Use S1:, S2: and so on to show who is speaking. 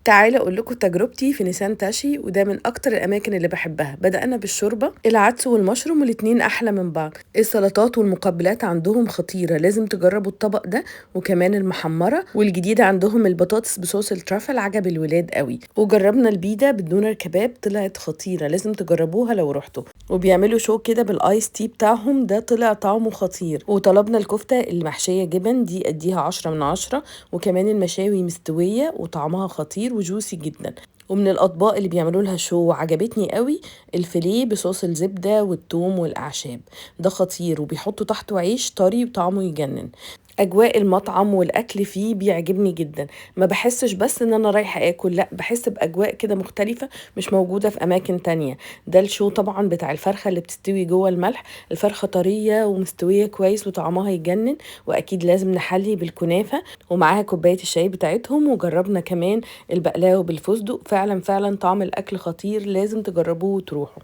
S1: تعالى اقول لكم تجربتي في نيسان تاشي، وده من اكتر الاماكن اللي بحبها. بدأنا بالشوربه، العدس والمشروم، والاتنين احلى من بعض. السلطات والمقبلات عندهم خطيره، لازم تجربوا الطبق ده. وكمان المحمره، والجديده عندهم البطاطس بصوص الترافل عجب الولاد قوي. وجربنا البيده بالدونر كباب، طلعت خطيره، لازم تجربوها لو رحتوا. وبيعملوا شو كده بالايس تي بتاعهم، ده طلع طعمه خطير. وطلبنا الكفته المحشيه جبن، دي اديها 10 من 10. وكمان المشاوي مستويه وطعمها خطير وجوسي جدا. ومن الاطباق اللي بيعملوا لها شو عجبتني قوي الفيليه بصوص الزبده والثوم والاعشاب، ده خطير، وبيحطوا تحته عيش طري وطعمه يجنن. اجواء المطعم والاكل فيه بيعجبني جدا. ما بحسش بس ان انا رايحه اكل، لا، بحس باجواء كده مختلفه مش موجوده في اماكن تانية. ده الشو طبعا بتاع الفرخه اللي بتستوي جوه الملح. الفرخه طريه ومستويه كويس وطعمها يجنن. واكيد لازم نحلي بالكنافه ومعاها كوبايه الشاي بتاعتهم. وجربنا كمان البقلاوه بالفستق، فعلا فعلا طعم الاكل خطير، لازم تجربوه وتروحوا.